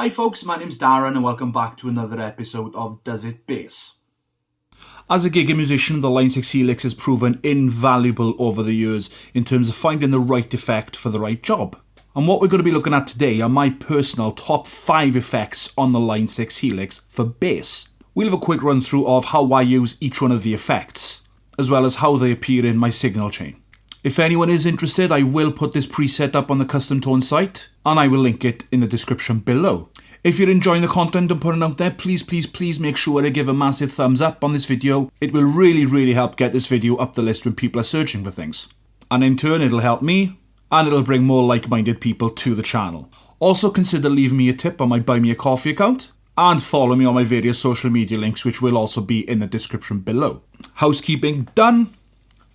Hi folks, my name's Darren and welcome back to another episode of Does It Bass. As a gigging musician, the Line 6 Helix has proven invaluable over the years in terms of finding the right effect for the right job. And what we're going to be looking at today are my personal top 5 effects on the Line 6 Helix for bass. We'll have a quick run through of how I use each one of the effects, as well as how they appear in my signal chain. If anyone is interested, I will put this preset up on the CustomTone site, and I will link it in the description below. If you're enjoying the content I'm putting out there, please make sure to give a massive thumbs up on this video. It will really help get this video up the list when people are searching for things. And in turn, it'll help me, and it'll bring more like-minded people to the channel. Also consider leaving me a tip on my BuyMeACoffee account, and follow me on my various social media links, which will also be in the description below. Housekeeping done,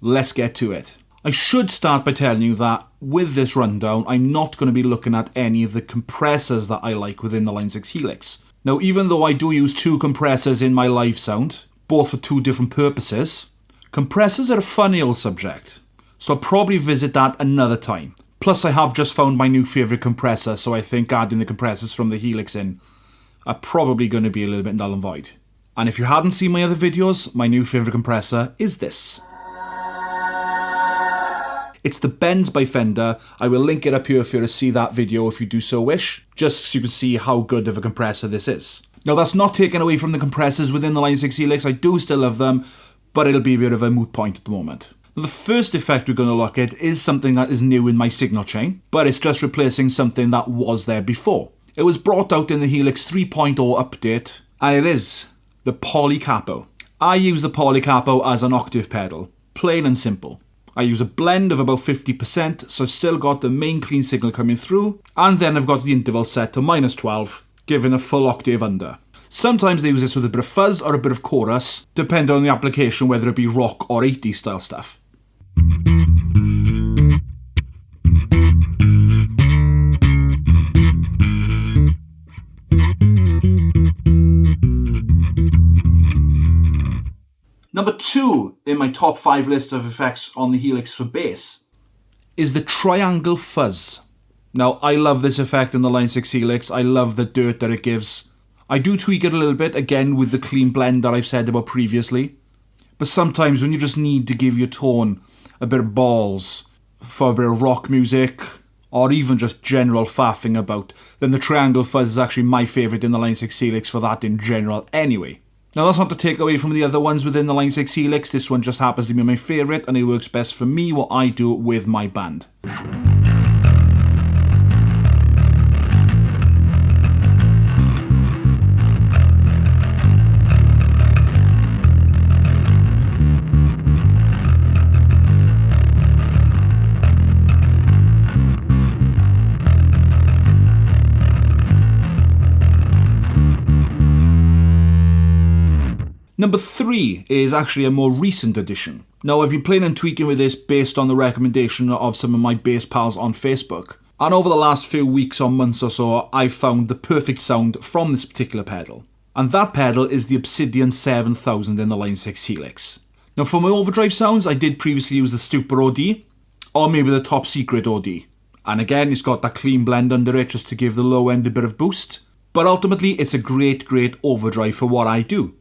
let's get to it. I should start by telling you that with this rundown, I'm not going to be looking at any of the compressors that I like within the Line 6 Helix. Now, even though I do use 2 compressors in my live sound, both for 2 different purposes, compressors are a funny old subject, so I'll probably visit that another time. Plus, I have just found my new favourite compressor, so I think adding the compressors from the Helix in are probably going to be a little bit null and void. And if you hadn't seen my other videos, my new favourite compressor is this. It's the Benz by Fender. I will link it up here for you to see that video if you do so wish, just so you can see how good of a compressor this is. Now, that's not taken away from the compressors within the Line 6 Helix. I do still love them, but it'll be a bit of a moot point at the moment. Now, the first effect we're going to look at is something that is new in my signal chain, but it's just replacing something that was there before. It was brought out in the Helix 3.0 update, and it is the Polycapo. I use the Polycapo as an octave pedal, plain and simple. I use a blend of about 50%, so I've still got the main clean signal coming through, and then I've got the interval set to -12, giving a full octave under. Sometimes they use this with a bit of fuzz or a bit of chorus, depending on the application, whether it be rock or 80s style stuff. Number 2 in my top 5 list of effects on the Helix for bass is the triangle fuzz. Now, I love this effect in the Line 6 Helix. I love the dirt that it gives. I do tweak it a little bit, again, with the clean blend that I've said about previously. But sometimes when you just need to give your tone a bit of balls for a bit of rock music, or even just general faffing about, then the triangle fuzz is actually my favourite in the Line 6 Helix for that in general anyway. Now, that's not to take away from the other ones within the Line 6 Helix. This one just happens to be my favourite, and it works best for me, what I do with my band. Number 3 is actually a more recent addition. Now, I've been playing and tweaking with this based on the recommendation of some of my bass pals on Facebook. And over the last few weeks or months or so, I've found the perfect sound from this particular pedal. And that pedal is the Obsidian 7000 in the Line 6 Helix. Now, for my overdrive sounds, I did previously use the Stupor OD, or maybe the Top Secret OD. And again, it's got that clean blend under it just to give the low end a bit of boost. But ultimately, it's a great overdrive for what I do.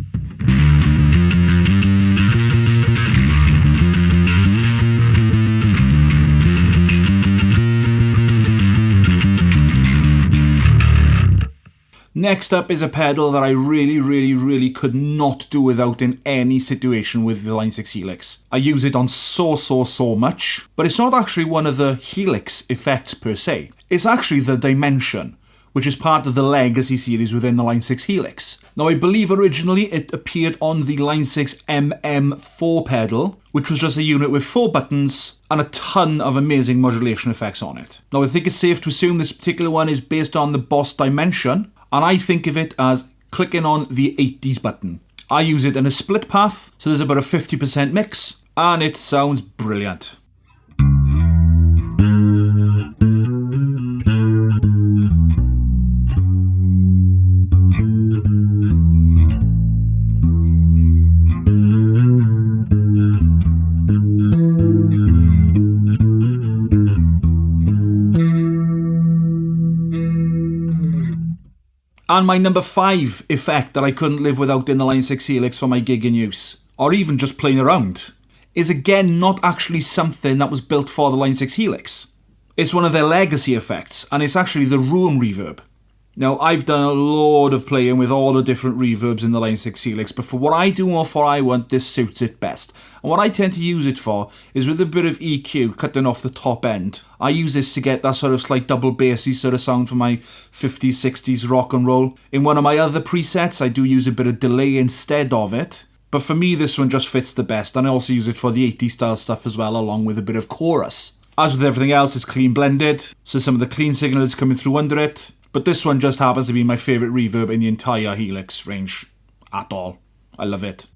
Next up is a pedal that I really could not do without in any situation with the Line 6 Helix. I use it on so much, but it's not actually one of the Helix effects per se. It's actually the Dimension, which is part of the Legacy series within the Line 6 Helix. Now, I believe originally it appeared on the Line 6 MM4 pedal, which was just a unit with 4 buttons and a ton of amazing modulation effects on it. Now, I think it's safe to assume this particular one is based on the Boss Dimension, and I think of it as clicking on the 80s button. I use it in a split path, so there's about a 50% mix, and it sounds brilliant. And my number 5 effect that I couldn't live without in the Line 6 Helix for my gigging use, or even just playing around, is again not actually something that was built for the Line 6 Helix. It's one of their legacy effects, and it's actually the room reverb. Now, I've done a load of playing with all the different reverbs in the Line 6 Helix, but for what I do or for I want, this suits it best. And what I tend to use it for is with a bit of EQ cutting off the top end. I use this to get that sort of slight double bassy sort of sound for my 50s, 60s rock and roll. In one of my other presets, I do use a bit of delay instead of it. But for me, this one just fits the best, and I also use it for the 80s style stuff as well, along with a bit of chorus. As with everything else, it's clean blended, so some of the clean signal is coming through under it. But this one just happens to be my favourite reverb in the entire Helix range. At all. I love it.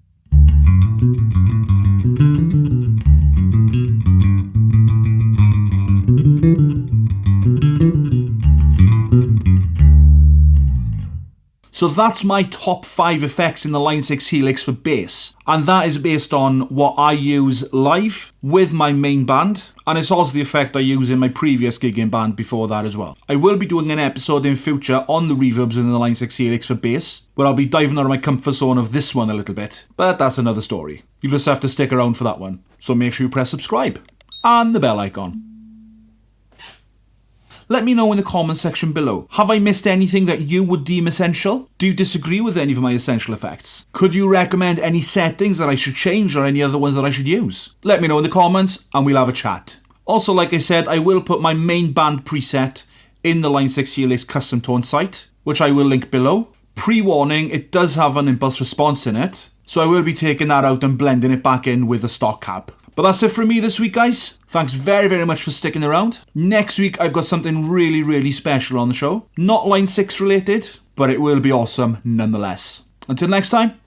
So that's my top 5 effects in the Line 6 Helix for bass. And that is based on what I use live with my main band. And it's also the effect I use in my previous gigging band before that as well. I will be doing an episode in future on the reverbs in the Line 6 Helix for bass, where I'll be diving out of my comfort zone of this one a little bit. But that's another story. You'll just have to stick around for that one. So make sure you press subscribe. And the bell icon. Let me know in the comments section below. Have I missed anything that you would deem essential? Do you disagree with any of my essential effects? Could you recommend any settings that I should change or any other ones that I should use? Let me know in the comments and we'll have a chat. Also, like I said, I will put my main band preset in the Line 6 Helix CustomTone site, which I will link below. Pre-warning, it does have an impulse response in it, so I will be taking that out and blending it back in with a stock cab. But that's it from me this week, guys. Thanks very, very much for sticking around. Next week, I've got something really, really special on the show. Not Line 6 related, but it will be awesome nonetheless. Until next time,